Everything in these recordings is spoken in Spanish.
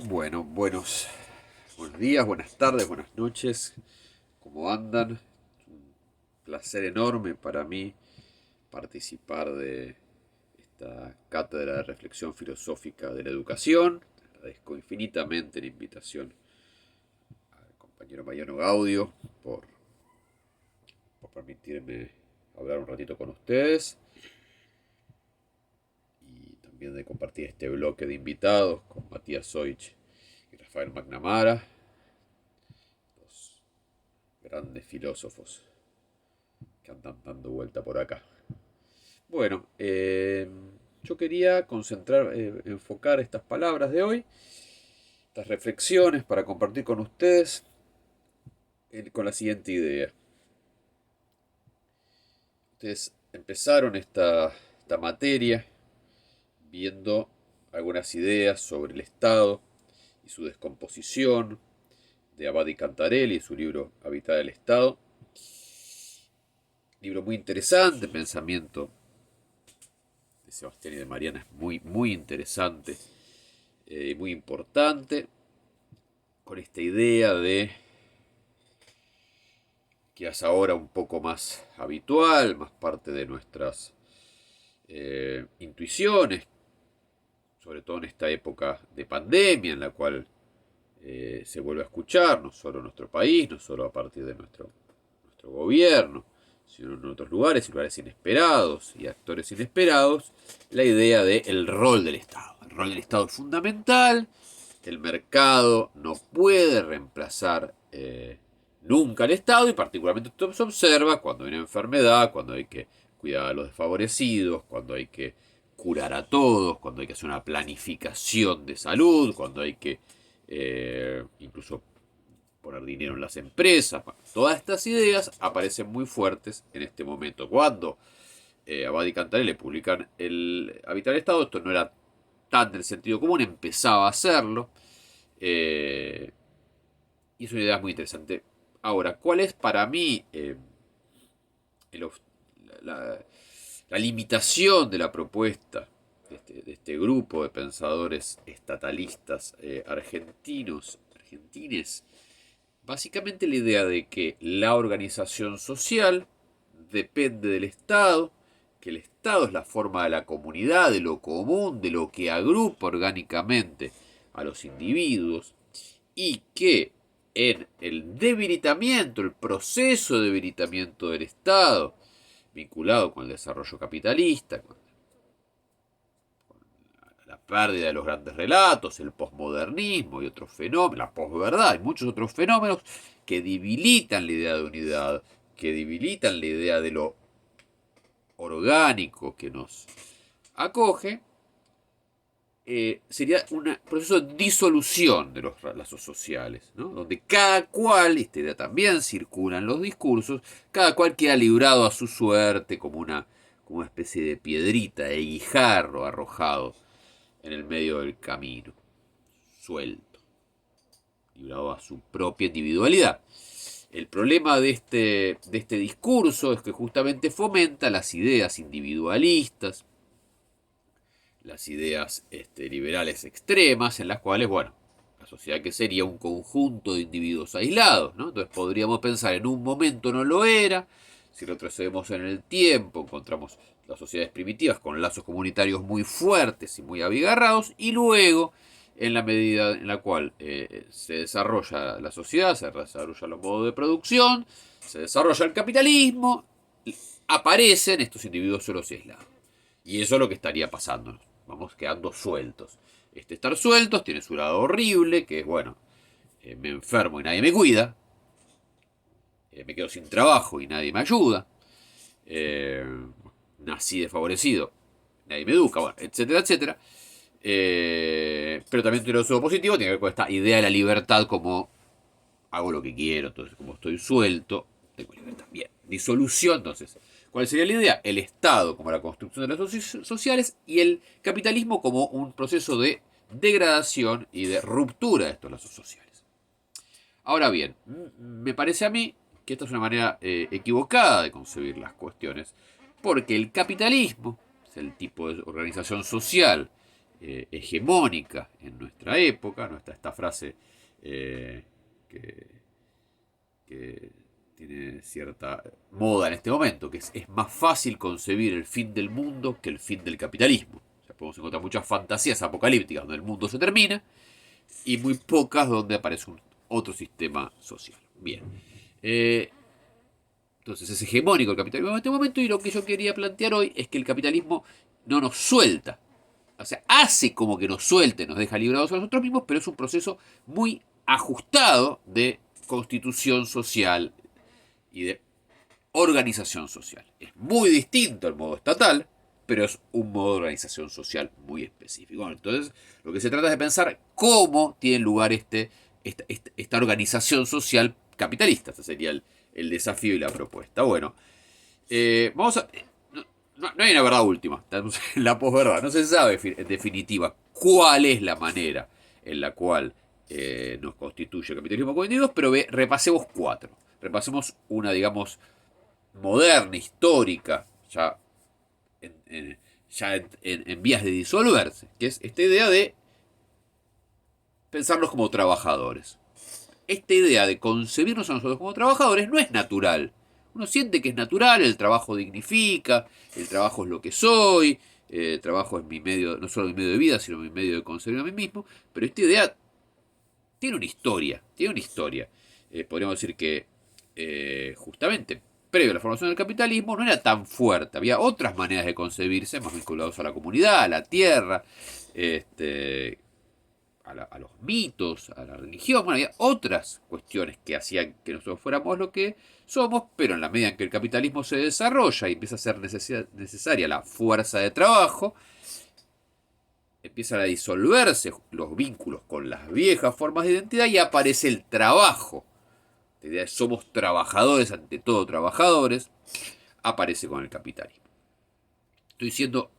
Bueno, buenos días, buenas tardes, buenas noches. ¿Cómo andan? Un placer enorme para mí participar de esta cátedra de reflexión filosófica de la educación. Agradezco infinitamente la invitación al compañero Mariano Gaudio por permitirme hablar un ratito con ustedes y también de compartir este bloque de invitados con Matías Soich y Rafael McNamara, dos grandes filósofos que andan dando vuelta por acá. Bueno, yo quería enfocar estas palabras de hoy, estas reflexiones para compartir con ustedes con la siguiente idea. Ustedes empezaron esta materia viendo algunas ideas sobre el Estado y su descomposición de Abadi Cantarelli y su libro Habitar el Estado. Libro muy interesante, pensamiento de Sebastián y de Mariana es muy interesante y muy importante, con esta idea de que es ahora un poco más habitual, más parte de nuestras intuiciones, sobre todo en esta época de pandemia en la cual se vuelve a escuchar, no solo en nuestro país, no solo a partir de nuestro gobierno, sino en otros lugares inesperados y actores inesperados, la idea del rol del Estado. El rol del Estado es fundamental, el mercado no puede reemplazar nunca al Estado y particularmente esto se observa cuando hay una enfermedad, cuando hay que cuidar a los desfavorecidos, cuando hay que curar a todos, cuando hay que hacer una planificación de salud, cuando hay que incluso poner dinero en las empresas. Todas estas ideas aparecen muy fuertes en este momento. Cuando Abad y Cantarelli publican el Habitar el Estado, esto no era tan del sentido común, empezaba a hacerlo. Y es una idea muy interesante. Ahora, ¿cuál es para mí el, la, la limitación de la propuesta de este grupo de pensadores estatalistas argentines? Básicamente la idea de que la organización social depende del Estado, que el Estado es la forma de la comunidad, de lo común, de lo que agrupa orgánicamente a los individuos, y que en el debilitamiento, el proceso de debilitamiento del Estado, vinculado con el desarrollo capitalista, con la pérdida de los grandes relatos, el posmodernismo y otros fenómenos, la posverdad y muchos otros fenómenos que debilitan la idea de unidad, que debilitan la idea de lo orgánico que nos acoge, sería un proceso de disolución de los lazos sociales, ¿no? Donde cada cual, esta idea también circula en los discursos, cada cual queda librado a su suerte como una especie de piedrita, de guijarro arrojado en el medio del camino, suelto, librado a su propia individualidad. El problema de este discurso es que justamente fomenta las ideas individualistas, las ideas liberales extremas, en las cuales, bueno, la sociedad que sería un conjunto de individuos aislados, ¿no? Entonces podríamos pensar, en un momento no lo era, si retrocedemos en el tiempo, encontramos las sociedades primitivas con lazos comunitarios muy fuertes y muy abigarrados, y luego, en la medida en la cual se desarrolla la sociedad, se desarrollan los modos de producción, se desarrolla el capitalismo, aparecen estos individuos solos y aislados. Y eso es lo que estaría pasando. Vamos quedando sueltos. Estar sueltos tiene su lado horrible, que es, bueno, me enfermo y nadie me cuida. Me quedo sin trabajo y nadie me ayuda. Eh, nací desfavorecido, nadie me educa, bueno, etcétera, etcétera. Pero también tiene su lado positivo, tiene que ver con esta idea de la libertad como hago lo que quiero, entonces como estoy suelto, tengo libertad. Bien, disolución, entonces. ¿Cuál sería la idea? El Estado como la construcción de las sociales y el capitalismo como un proceso de degradación y de ruptura de estos lazos sociales. Ahora bien, me parece a mí que esta es una manera equivocada de concebir las cuestiones, porque el capitalismo es el tipo de organización social hegemónica en nuestra época, ¿no? Está esta frase que, que tiene cierta moda en este momento, que es más fácil concebir el fin del mundo que el fin del capitalismo. O sea, podemos encontrar muchas fantasías apocalípticas donde el mundo se termina y muy pocas donde aparece otro sistema social. Bien. Entonces es hegemónico el capitalismo en este momento y lo que yo quería plantear hoy es que el capitalismo no nos suelta. O sea, hace como que nos suelte, nos deja librados a nosotros mismos, pero es un proceso muy ajustado de constitución social y de organización social. Es muy distinto al modo estatal, pero es un modo de organización social muy específico. Entonces, lo que se trata es de pensar cómo tiene lugar esta organización social capitalista. Este sería el desafío y la propuesta. Bueno, vamos a... No hay una verdad última, estamos en la posverdad. No se sabe en definitiva cuál es la manera en la cual nos constituye el capitalismo 42, pero repasemos cuatro. Repasemos una, digamos, moderna, histórica, en vías de disolverse, que es esta idea de pensarnos como trabajadores. Esta idea de concebirnos a nosotros como trabajadores no es natural. Uno siente que es natural, el trabajo dignifica, el trabajo es lo que soy, el trabajo es mi medio, no solo mi medio de vida, sino mi medio de concebir a mí mismo, pero esta idea tiene una historia, podríamos decir que justamente previo a la formación del capitalismo no era tan fuerte, había otras maneras de concebirse, más vinculados a la comunidad, a la tierra, a los mitos, a la religión. Bueno, había otras cuestiones que hacían que nosotros fuéramos lo que somos, pero en la medida en que el capitalismo se desarrolla y empieza a ser necesaria la fuerza de trabajo, empiezan a disolverse los vínculos con las viejas formas de identidad y aparece el trabajo. La idea de somos trabajadores, ante todo trabajadores, aparece con el capitalismo. Estoy siendo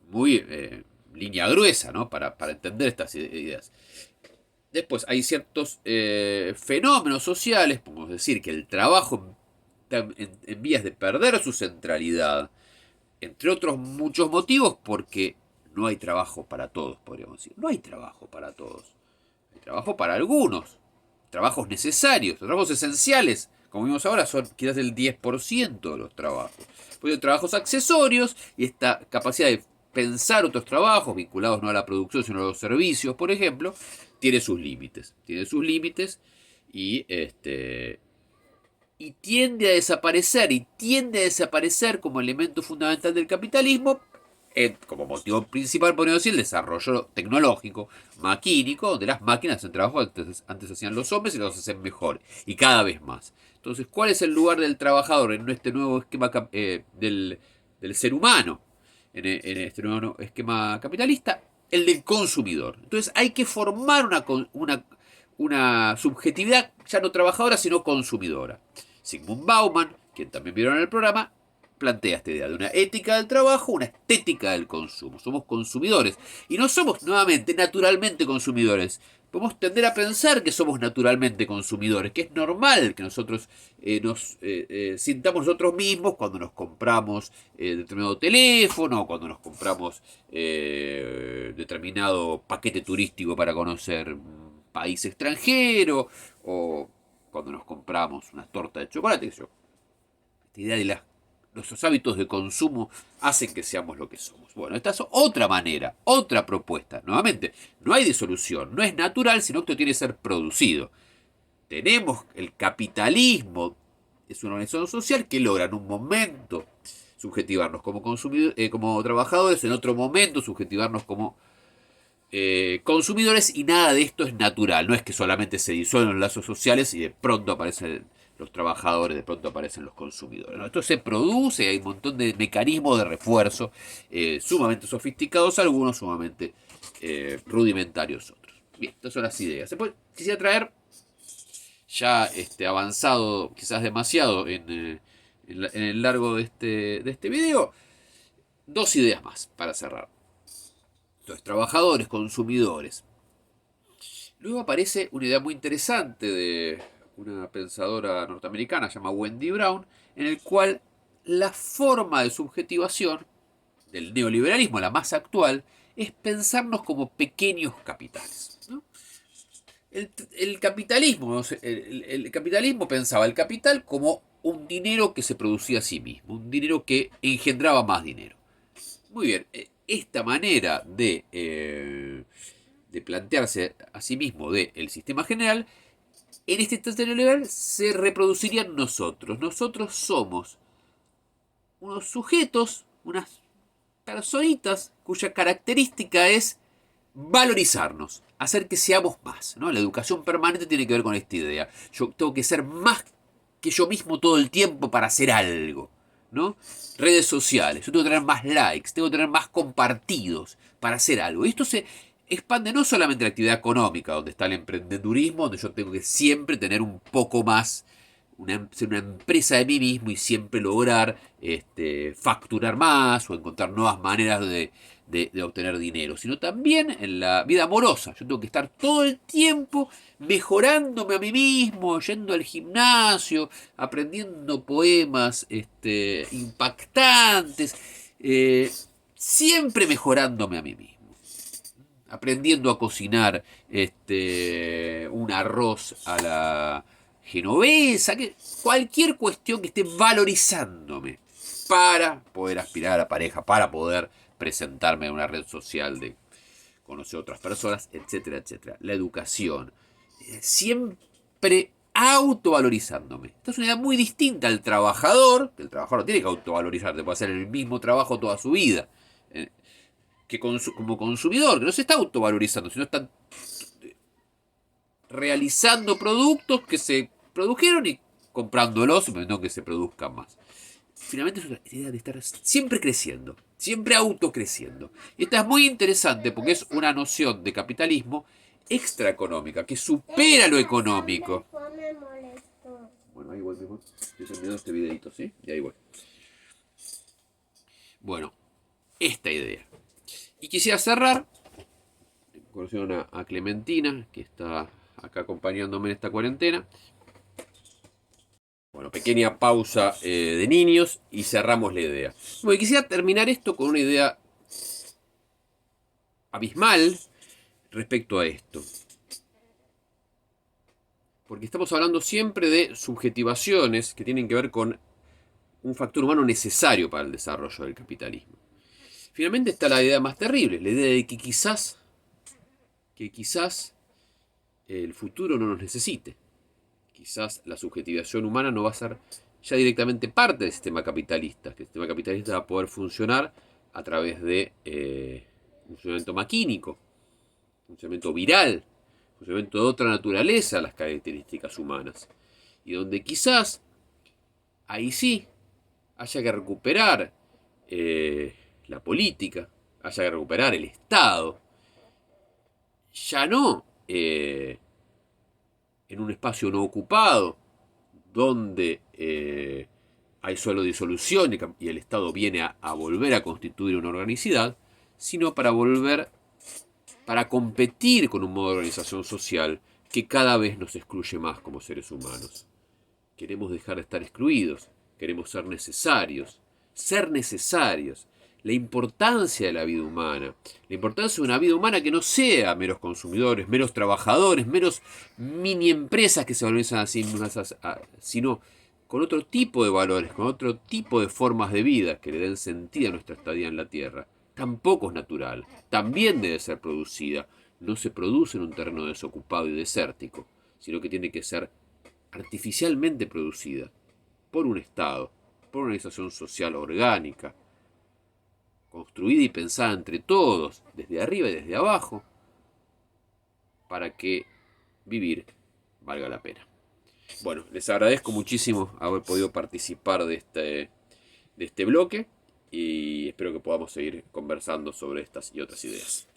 muy línea gruesa, ¿no? Para entender estas ideas. Después hay ciertos fenómenos sociales, podemos decir que el trabajo está en vías de perder su centralidad, entre otros muchos motivos, porque no hay trabajo para todos, podríamos decir. No hay trabajo para todos. Hay trabajo para algunos. Trabajos necesarios, trabajos esenciales. Como vimos ahora, son quizás el 10% de los trabajos. Pues hay trabajos accesorios y esta capacidad de pensar otros trabajos vinculados no a la producción sino a los servicios, por ejemplo, tiene sus límites. Tiene sus límites y tiende a desaparecer como elemento fundamental del capitalismo, como motivo principal, podemos decir, el desarrollo tecnológico, maquínico, donde las máquinas hacen trabajo que antes hacían los hombres y los hacen mejor, y cada vez más. Entonces, ¿cuál es el lugar del trabajador en este nuevo esquema del ser humano? En este nuevo esquema capitalista, el del consumidor. Entonces, hay que formar una subjetividad ya no trabajadora, sino consumidora. Sigmund Bauman, quien también vieron en el programa, plantea esta idea de una ética del trabajo, una estética del consumo. Somos consumidores y no somos nuevamente naturalmente consumidores. Podemos tender a pensar que somos naturalmente consumidores, que es normal que nosotros nos sintamos nosotros mismos cuando nos compramos determinado teléfono, cuando nos compramos determinado paquete turístico para conocer un país extranjero, o cuando nos compramos una torta de chocolate. Esta idea de nuestros hábitos de consumo hacen que seamos lo que somos. Bueno, esta es otra manera, otra propuesta. Nuevamente, no hay disolución, no es natural, sino que tiene que ser producido. Tenemos el capitalismo, es una organización social que logra en un momento subjetivarnos como como trabajadores, en otro momento subjetivarnos como consumidores, y nada de esto es natural. No es que solamente se disuelven los lazos sociales y de pronto aparecen los trabajadores, de pronto aparecen los consumidores. ¿No? Esto se produce, hay un montón de mecanismos de refuerzo sumamente sofisticados, algunos sumamente rudimentarios otros. Bien, estas son las ideas. Después quisiera traer, ya avanzado quizás demasiado en el largo de este video, dos ideas más para cerrar. Entonces, trabajadores, consumidores. Luego aparece una idea muy interesante de una pensadora norteamericana llamada Wendy Brown, en el cual la forma de subjetivación del neoliberalismo, la más actual, es pensarnos como pequeños capitales, ¿no? El capitalismo, ¿no? El capitalismo pensaba el capital como un dinero que se producía a sí mismo, un dinero que engendraba más dinero. Muy bien, esta manera de plantearse a sí mismo del sistema general, en este instante neoliberal se reproduciría en nosotros. Nosotros somos unos sujetos, unas personitas cuya característica es valorizarnos, hacer que seamos más, ¿no? La educación permanente tiene que ver con esta idea. Yo tengo que ser más que yo mismo todo el tiempo para hacer algo, ¿no? Redes sociales, yo tengo que tener más likes, tengo que tener más compartidos para hacer algo. Y esto se expande no solamente en la actividad económica, donde está el emprendedurismo, donde yo tengo que siempre tener un poco más, ser una empresa de mí mismo y siempre lograr facturar más o encontrar nuevas maneras de obtener dinero, sino también en la vida amorosa. Yo tengo que estar todo el tiempo mejorándome a mí mismo, yendo al gimnasio, aprendiendo poemas impactantes, siempre mejorándome a mí mismo. Aprendiendo a cocinar un arroz a la genovesa, cualquier cuestión que esté valorizándome para poder aspirar a pareja, para poder presentarme en una red social de conocer otras personas, etcétera, etcétera. La educación. Siempre autovalorizándome. Esta es una idea muy distinta al trabajador, que el trabajador no tiene que autovalorizarse, puede hacer el mismo trabajo toda su vida. Que como consumidor, que no se está autovalorizando, sino está realizando productos que se produjeron y comprándolos, no que se produzcan más. Finalmente es una idea de estar siempre creciendo, siempre autocreciendo. Y esta es muy interesante porque es una noción de capitalismo extraeconómica, que supera lo económico. Bueno, ahí voy, mejor. Estoy terminando este videito, ¿sí? Y ahí voy. Bueno, esta idea. Y quisiera cerrar, conocieron a Clementina, que está acá acompañándome en esta cuarentena. Bueno, pequeña pausa de niños y cerramos la idea. Bueno, quisiera terminar esto con una idea abismal respecto a esto. Porque estamos hablando siempre de subjetivaciones que tienen que ver con un factor humano necesario para el desarrollo del capitalismo. Finalmente está la idea más terrible, la idea de que quizás el futuro no nos necesite. Quizás la subjetivación humana no va a ser ya directamente parte del sistema capitalista, que el sistema capitalista va a poder funcionar a través de un funcionamiento maquínico, un funcionamiento viral, un funcionamiento de otra naturaleza a las características humanas. Y donde quizás, ahí sí, haya que recuperar la política, haya que recuperar el Estado, ya no en un espacio no ocupado, donde hay solo disolución y el Estado viene a volver a constituir una organicidad, sino para competir con un modo de organización social que cada vez nos excluye más como seres humanos. Queremos dejar de estar excluidos, queremos ser necesarios. La importancia de la vida humana, la importancia de una vida humana que no sea meros consumidores, meros trabajadores, meros mini empresas que se organizan así, sino con otro tipo de valores, con otro tipo de formas de vida que le den sentido a nuestra estadía en la Tierra. Tampoco es natural, también debe ser producida. No se produce en un terreno desocupado y desértico, sino que tiene que ser artificialmente producida por un Estado, por una organización social orgánica, construida y pensada entre todos, desde arriba y desde abajo, para que vivir valga la pena. Bueno, les agradezco muchísimo haber podido participar de este bloque y espero que podamos seguir conversando sobre estas y otras ideas.